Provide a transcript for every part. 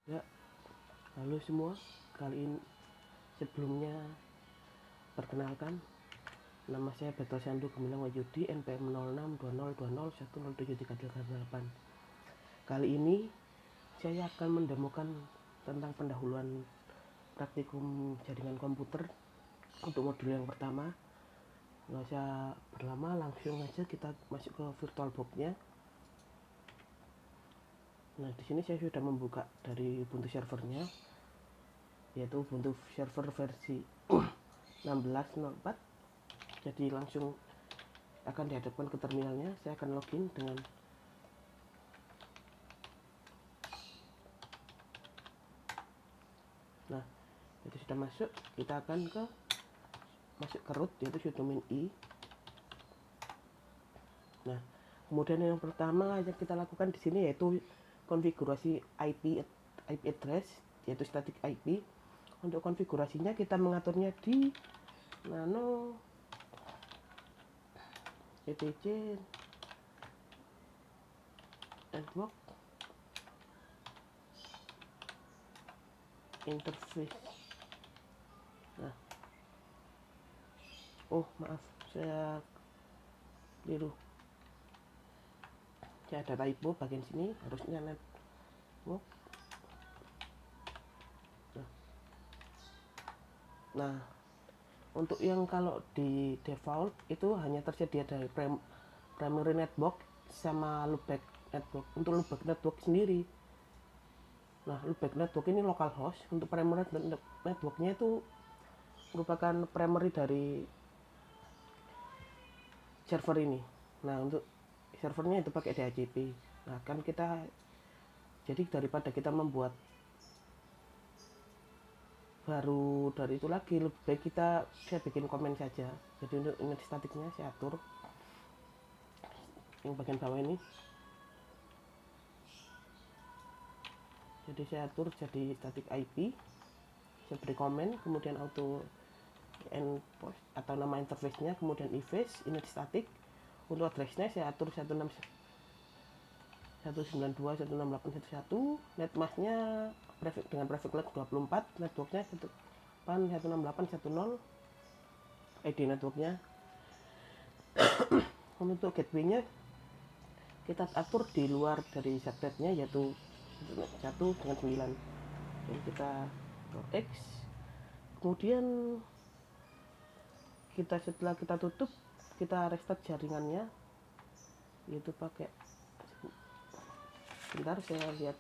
Ya, halo semua. Kali ini sebelumnya perkenalkan, nama saya Beto Sandu Gemilang Wahyudi, NPM 062020107338. Kali ini saya akan mendemokan tentang pendahuluan praktikum jaringan komputer untuk modul yang pertama. Nggak usah berlama, langsung aja kita masuk ke VirtualBox-nya. Nah, di sini saya sudah membuka dari Ubuntu servernya, yaitu Ubuntu server versi 16.04. Jadi langsung akan dihadapkan ke terminalnya. Saya akan login dengan nah, itu sudah masuk, kita akan masuk ke root, yaitu sudo min I. Nah, kemudian yang pertama yang kita lakukan di sini yaitu konfigurasi IP address, yaitu static IP. Untuk konfigurasinya kita mengaturnya di nano etc network interface. Nah, oh maaf, saya keliru, saya ada typo bagian sini, harusnya network. Nah, untuk yang kalau di default itu hanya tersedia dari primary network sama loopback network. Untuk loopback network sendiri, nah loopback network ini localhost. Untuk primary networknya itu merupakan primary dari server ini. Nah, untuk servernya itu pakai DHCP. Nah, kan kita jadi daripada kita membuat baru dari itu lagi, lebih baik saya bikin komen saja. Jadi untuk init statiknya saya atur yang bagian bawah ini, jadi saya atur jadi static IP, saya beri komen, kemudian auto endpoint atau nama interface-nya, kemudian ifase init static. Untuk address-nya saya atur 192.168.1.1, netmask-nya dengan prefix lag 24, network-nya 168.168.1.0, ID network-nya. Untuk gateway-nya kita atur di luar dari subnet-nya, yaitu 1 dengan 9. Jadi kita X, kemudian setelah kita tutup, kita restart jaringannya, yaitu pakai, bentar saya lihat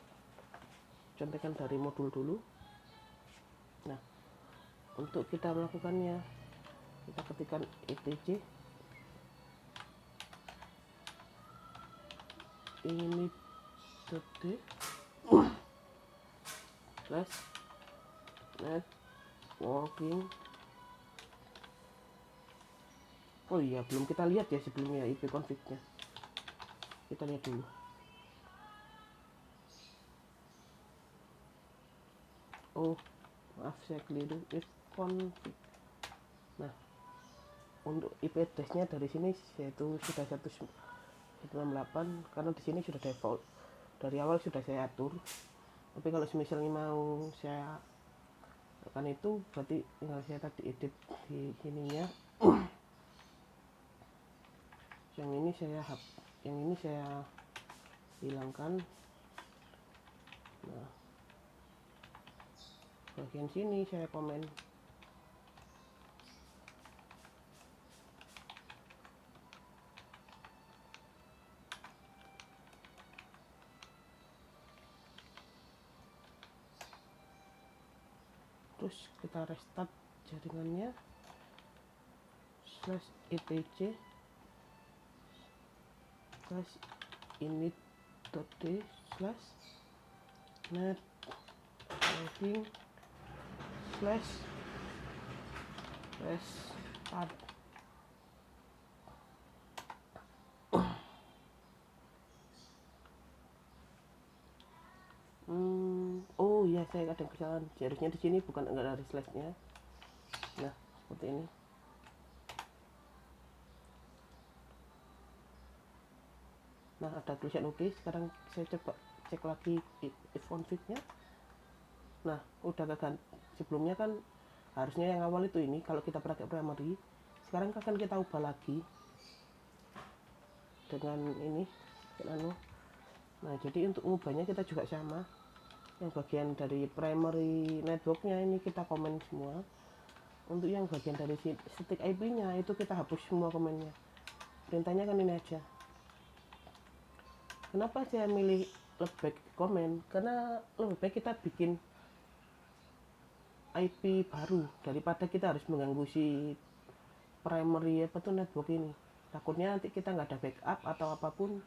contekan dari modul dulu. Nah, untuk kita melakukannya, kita ketikkan etc ini slash networking. Oh iya, belum kita lihat ya sebelumnya IP config-nya. Kita lihat dulu. Oh, maaf saya keliru, if config. Nah, untuk IP address-nya dari sini yaitu sudah 168, karena di sini sudah default. Dari awal sudah saya atur. Tapi kalau misalnya mau saya akan itu, berarti tinggal saya tadi edit di sininya. yang ini saya hilangkan. Nah, bagian sini saya komen. Terus kita restart jaringannya /etc /init.d /networking /restart. Oh iya, saya ada kesalahan. Harusnya di sini bukan, enggak ada slash-nya. Nah, seperti ini. Nah, ada tulisan oke. Sekarang saya coba cek lagi if config-nya. Nah, udah keganti. Sebelumnya kan harusnya yang awal itu ini, kalau kita pakai primary, sekarang akan kita ubah lagi dengan ini, nah jadi untuk mengubahnya kita juga sama, yang bagian dari primary networknya ini kita komen semua. Untuk yang bagian dari stick IP nya itu kita hapus semua komennya. Perintahnya kan ini aja. Kenapa saya milih lebih baik komen? Karena lebih baik kita bikin IP baru daripada kita harus mengganggu si primary network ini. Takutnya nanti kita nggak ada backup atau apapun,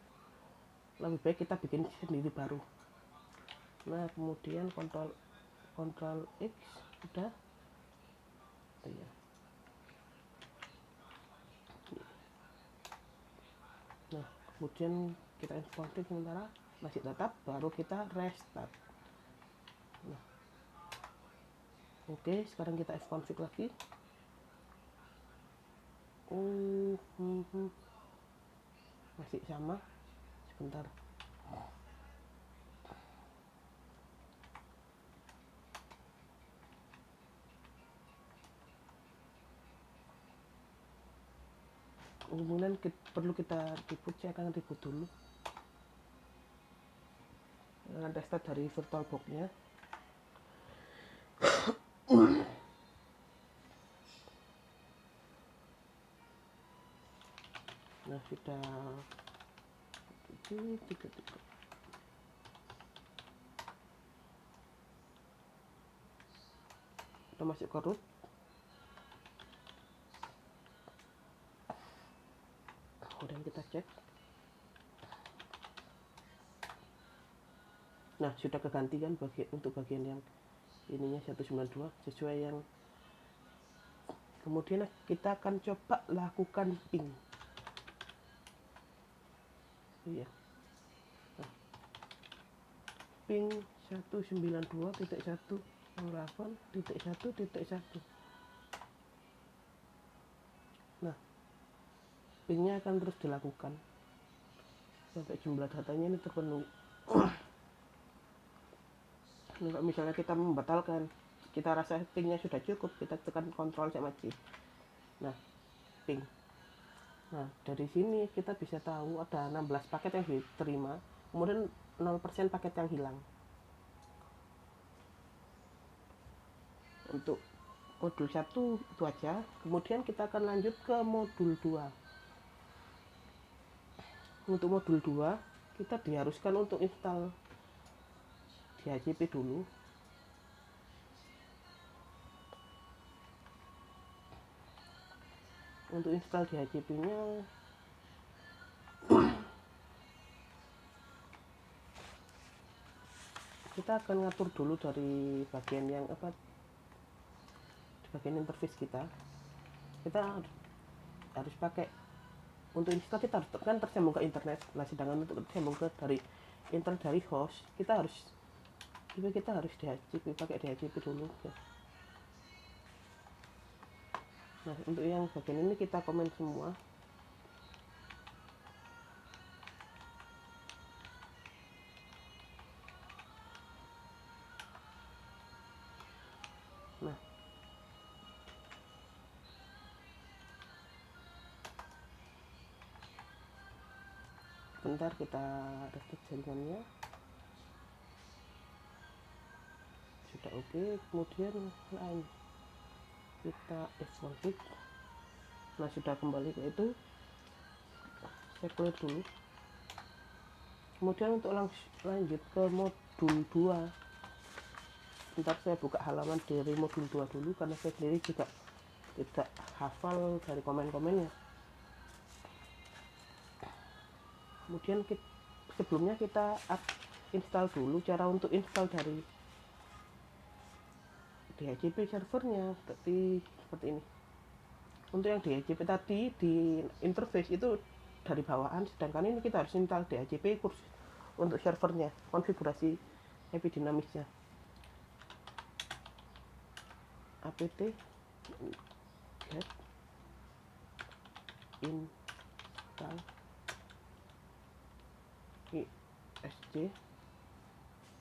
lebih baik kita bikin sendiri baru. Nah, kemudian kontrol X udah. Ya. Nah, kemudian kita konfig sementara masih tetap, baru kita restart. Nah, oke, sekarang kita config lagi. Masih sama, sebentar. Kemudian perlu kita reboot, saya akan reboot dulu. Restart dari VirtualBox-nya. Nah, sudah kita masuk ke root. Kemudian kita cek. Nah, sudah keganti kan untuk bagian yang ininya 192 sesuai yang. Kemudian kita akan coba lakukan ping. Iya. Nah, ping 192.168.1.1. Nah, pingnya akan terus dilakukan sampai jumlah datanya ini terpenuhi. Kalau misalnya kita membatalkan, kita rasa pingnya sudah cukup, kita tekan kontrol sama C. Nah, ping. Nah, dari sini kita bisa tahu ada 16 paket yang diterima, kemudian 0% paket yang hilang. Untuk modul 1 itu aja, kemudian kita akan lanjut ke modul 2. Untuk modul 2, kita diharuskan untuk install DHCP dulu. Untuk install DHCP-nya kita akan ngatur dulu dari bagian yang bagian interface kita harus pakai. Untuk install kita harus kan tersambung ke internet. Nah, sedangkan untuk tersambung ke dari internet dari host, kita harus DHCP, pakai DHCP dulu ya. Nah, untuk yang bagian ini kita komen semua. Nah, bentar kita restart jaringannya. Sudah oke. Kemudian lain kita config. Nah, sudah kembali ke itu, saya clear dulu. Kemudian untuk lanjut ke modul 2, bentar saya buka halaman dari modul 2 dulu, karena saya sendiri juga tidak hafal dari komen-komennya. Kemudian sebelumnya kita install dulu cara untuk install dari DHCP servernya, seperti ini. Untuk yang DHCP tadi di interface itu dari bawahan, sedangkan ini kita harus install DHCP khusus untuk servernya, konfigurasi IP dinamisnya. apt get install isc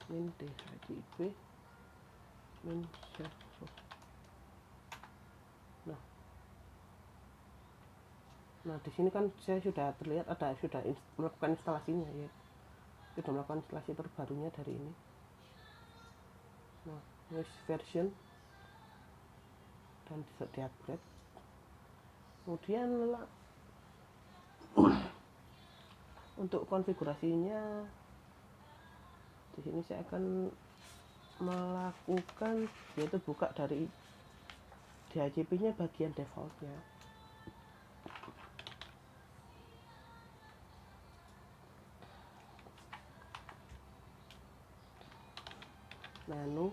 min dhcp min server. Nah di sini kan saya sudah terlihat sudah melakukan instalasinya ya, sudah melakukan instalasi terbarunya dari ini. Nah next version dan bisa di-upgrade. Kemudian untuk konfigurasinya di sini saya akan melakukan yaitu buka dari DHCP-nya bagian defaultnya. Menu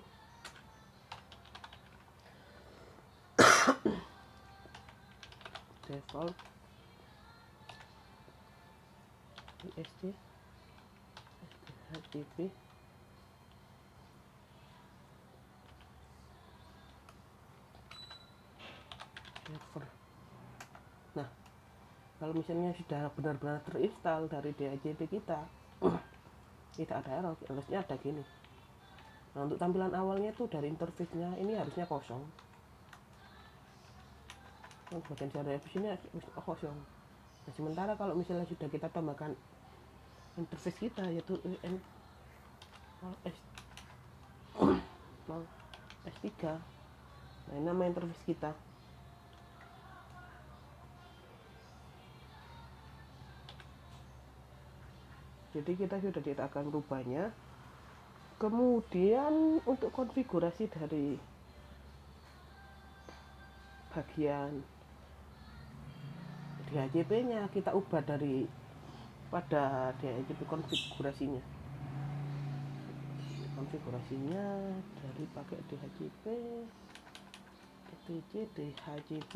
default ISD DHCP server. Nah kalau misalnya sudah benar-benar terinstall dari DHCP kita tidak ada error, harusnya ada gini. Nah untuk tampilan awalnya tuh dari interface-nya ini harusnya kosong. Bagian dari ini kosong. Nah, sementara kalau misalnya sudah kita tambahkan interface kita yaitu S3, nah ini nama interface kita. Jadi kita sudah tidak akan merubahnya. Kemudian untuk konfigurasi dari bagian DHCP-nya kita ubah dari pada DHCP konfigurasinya dari pakai DHCP etc DHCP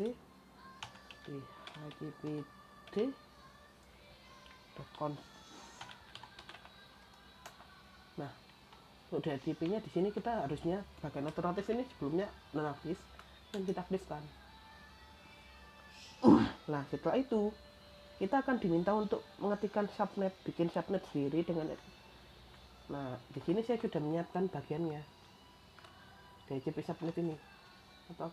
DHCPd.conf. Nah untuk DHCP-nya di sini kita harusnya bagian alternatif ini sebelumnya nonaktif dan kita aktifkan. Nah setelah itu kita akan diminta untuk mengetikkan subnet, bikin subnet sendiri dengan. Nah di sini saya sudah menyiapkan bagiannya DHCP subnet ini atau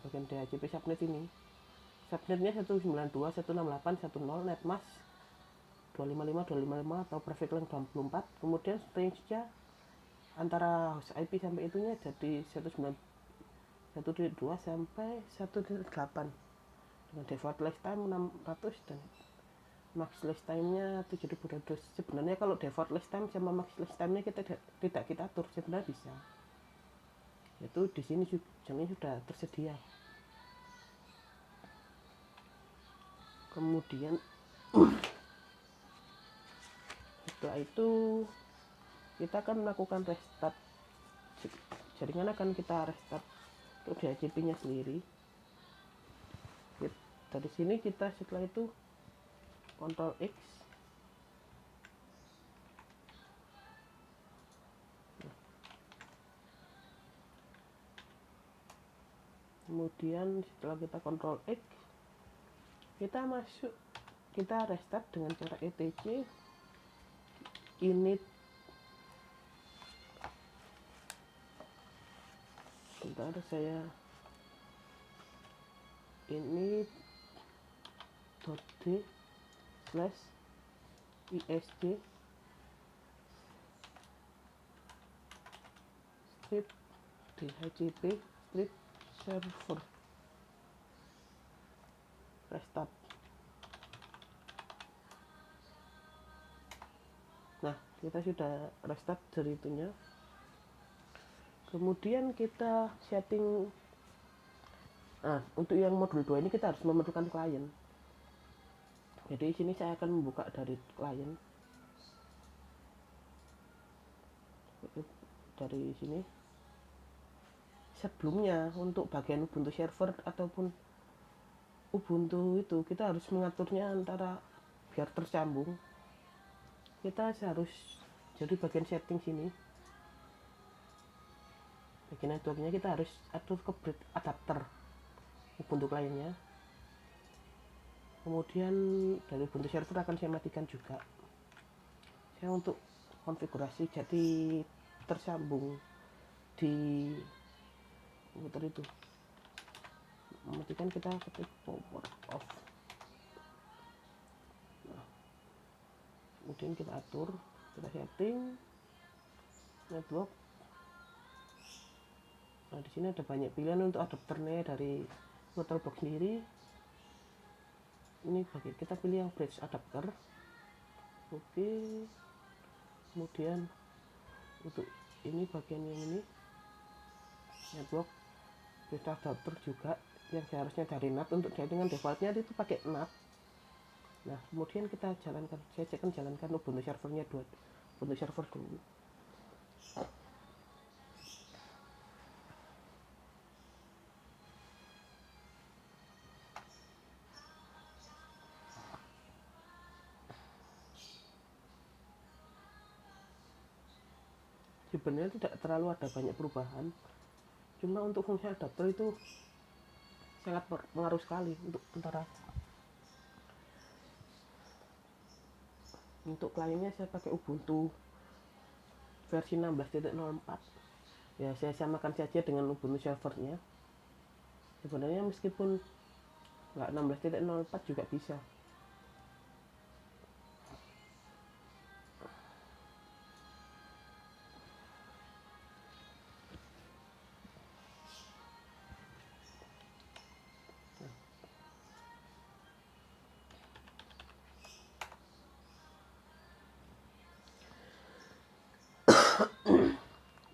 bagian DHCP subnet ini, subnetnya 192.168.1.0 netmask 255.255 atau private link 24. Kemudian range-nya antara host IP sampai itunya jadi 192 sampai 1.8 dengan default lifetime 600 dan max lifetime-nya 7.200. Sebenarnya kalau default lifetime sama max lifetime-nya kita tidak kita atur, sebenarnya bisa. Itu di sini sudah tersedia. Kemudian setelah itu kita akan melakukan restart jaringan, akan kita restart untuk DHCP-nya sendiri. Dari sini kita setelah itu Ctrl X, kemudian setelah kita Ctrl X kita restart dengan cara etc init. Bentar saya init .d/isd strip DHCP strip server restart. Nah kita sudah restart dari itunya. Kemudian kita setting. Nah untuk yang modul 2 ini kita harus memerlukan klien. Jadi sini saya akan membuka dari klien. Dari sini sebelumnya untuk bagian Ubuntu server ataupun Ubuntu itu kita harus mengaturnya antara biar tersambung. Kita harus jadi bagian setting sini, bagian networknya kita harus atur ke bridge adapter Ubuntu kliennya. Kemudian dari Ubuntu server akan saya matikan juga. Saya untuk konfigurasi jadi tersambung di komputer itu. Mematikan, kita ketik power off. Nah, kemudian kita atur, kita setting network. Nah, di sini ada banyak pilihan untuk adapternya dari VirtualBox sendiri. Ini bagi kita pilih yang bridge adapter. Oke. Kemudian untuk ini bagian yang ini network bridge adapter juga yang seharusnya dari NAT. Untuk settingan defaultnya itu pakai NAT. Nah, kemudian kita jalankan, saya akan jalankan Ubuntu servernya Ubuntu server dulu. Sebenarnya tidak terlalu ada banyak perubahan, cuma untuk fungsi adapter itu sangat berpengaruh sekali untuk kliennya. Saya pakai Ubuntu versi 16.04. Ya, saya samakan saja dengan Ubuntu servernya. Sebenarnya meskipun nggak 16.04 juga bisa.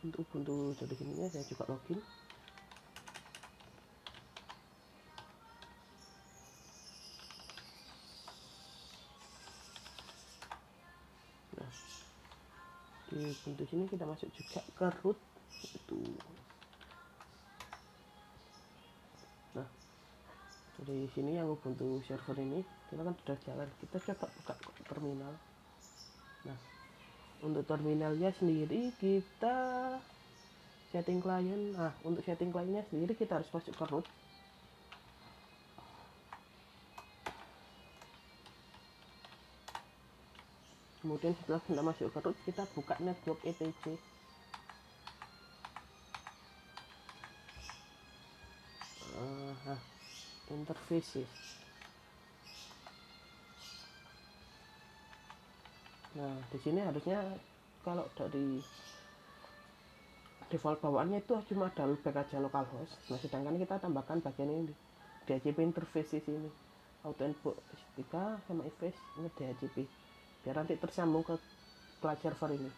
Untuk Ubuntu jadi sininya saya juga login. Nah, di Ubuntu sini kita masuk juga ke root itu. Nah, dari sini yang Ubuntu server ini kita kan sudah jalan, kita coba buka terminal. Nah, untuk terminalnya sendiri kita setting klien. Nah, untuk setting kliennya sendiri kita harus masuk ke root. Kemudian setelah kita masuk ke root, kita buka network etc. Interfaces. Nah, di sini harusnya kalau dari default bawaannya itu cuma ada loopback aja localhost. Nah, sedangkan kita tambahkan bagian ini DHCP interfaces ini, auto input S3 sama ifs ini DHCP, biar nanti tersambung ke client server ini.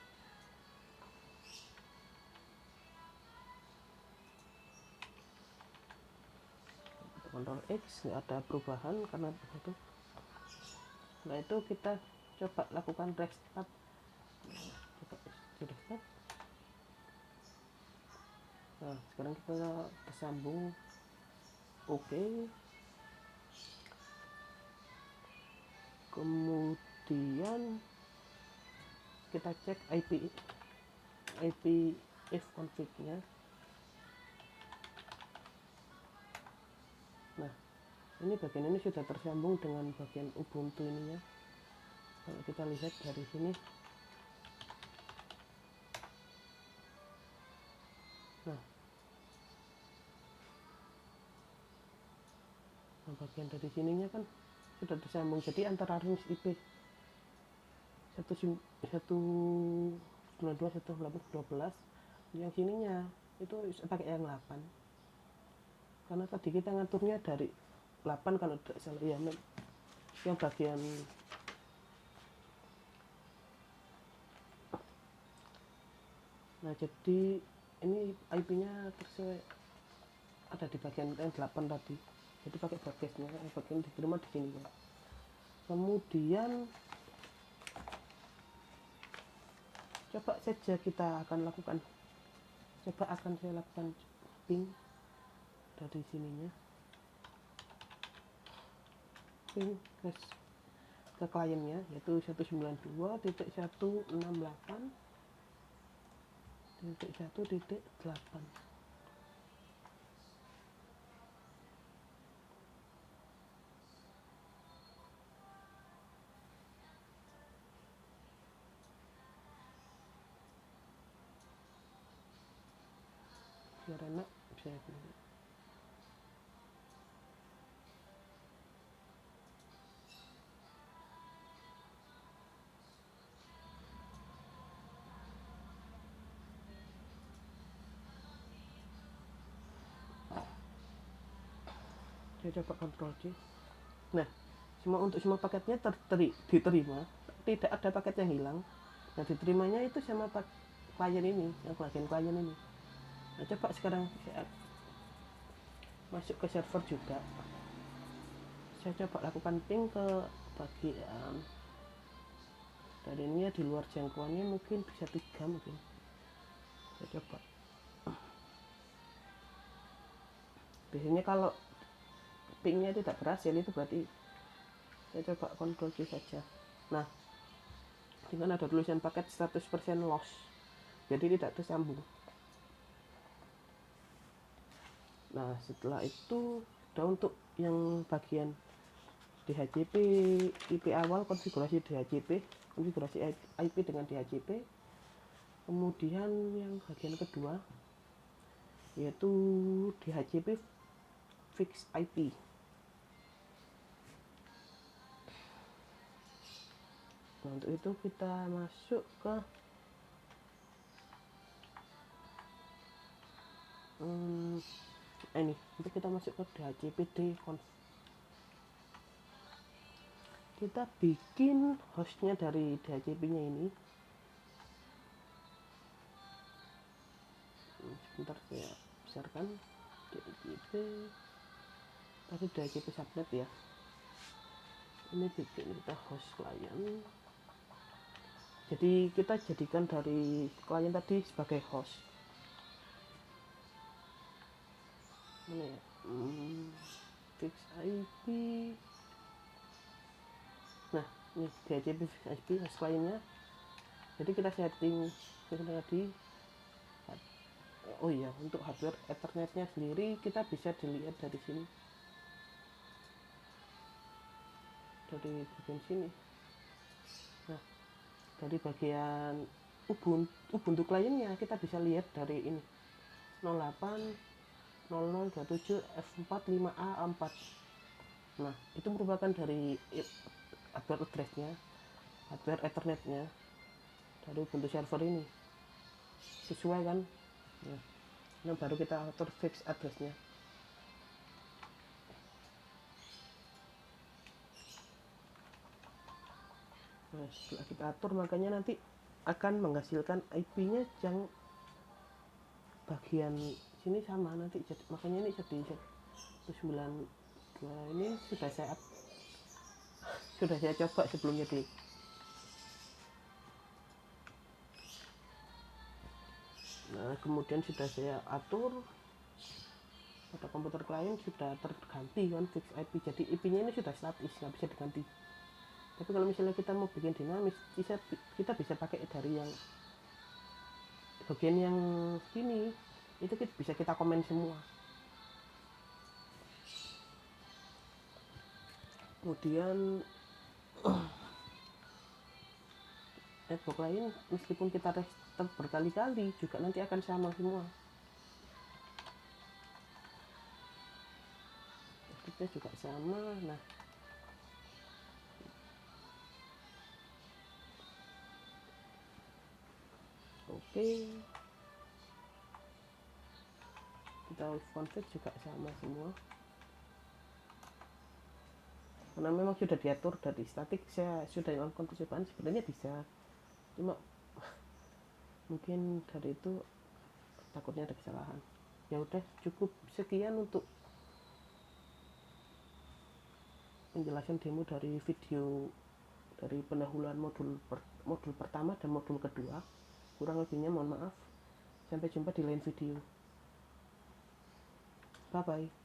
Ctrl X, nggak ada perubahan karena itu. Nah, itu kita coba lakukan restart. Nah, sekarang kita tersambung. Oke. Kemudian kita cek IP if config-nya. Nah, ini bagian ini sudah tersambung dengan bagian Ubuntu ininya. Kalau kita lihat dari sini, nah bagian dari sininya kan sudah tersambung. Jadi antara range IP 192.168.12 yang sininya itu pakai yang 8, karena tadi kita ngaturnya dari 8 kalau tidak salah ya, yang bagian nah jadi ini IP-nya tersesuai ada di bagian yang 8 tadi, jadi pakai bagiannya bagian diterima di sini ya. Kemudian coba saja kita akan lakukan, saya lakukan ping dari sininya, ping ke kliennya yaitu 192.168.1.8. biar enak saya pilih. Saya coba Ctrl C. Nah, untuk semua paketnya diterima, tidak ada paket yang hilang. Nah, diterimanya itu sama klien ini, yang bagian klien ini. Nah, coba sekarang saya masuk ke server juga. Saya coba lakukan ping ke bagian dari ini ya, di luar jangkauannya mungkin bisa 3 mungkin. Saya coba. Biasanya kalau pingnya tidak berhasil itu berarti saya coba Ctrl C saja. Nah, dengan ada tulisan paket 100% loss, jadi tidak tersambung. Nah, setelah itu udah untuk yang bagian DHCP IP awal, konfigurasi DHCP, konfigurasi IP dengan DHCP. Kemudian yang bagian kedua yaitu DHCP fix IP. Nah, untuk itu kita masuk ke ini, untuk kita masuk ke DHCP conf. Kita bikin hostnya dari DHCP nya ini. Sebentar saya besarkan. DHCP tadi DHCP subnet ya, ini bikin kita host klien. Jadi kita jadikan dari klien tadi sebagai host. Ini ya, fix IP. Nah, ini DHCP fix IP host kliennya. Jadi kita setting tadi. Oh iya, untuk hardware Ethernetnya sendiri kita bisa dilihat dari sini, dari bagian sini. Nah, dari bagian Ubuntu kliennya kita bisa lihat dari ini 080027 F45A4. Nah, itu merupakan dari hardware addressnya, hardware Ethernetnya dari Ubuntu server ini. Sesuai kan? Nah, baru kita atur fix addressnya. Nah, setelah kita atur, makanya nanti akan menghasilkan IP-nya yang bagian sini sama nanti. Makanya ini jadi 192. Ini sudah saya coba sebelumnya di. Nah, kemudian sudah saya atur pada komputer klien, sudah terganti kan fix IP. Jadi IP-nya ini sudah statis, nggak bisa diganti. Tapi kalau misalnya kita mau bikin dinamis, kita bisa pakai dari yang bagian yang sini, itu bisa kita komen semua. Kemudian network lain meskipun kita restart berkali-kali juga nanti akan sama semua. Kita juga sama. Nah, oke, kita config juga sama semua karena memang sudah diatur dari statik. Saya sudah melakukan percobaan, sebenarnya bisa, cuma mungkin dari itu takutnya ada kesalahan. Ya udah, cukup sekian untuk penjelasan demo dari video dari pendahuluan modul pertama dan modul kedua. Kurang lebihnya mohon maaf. Sampai jumpa di lain video. Bye bye.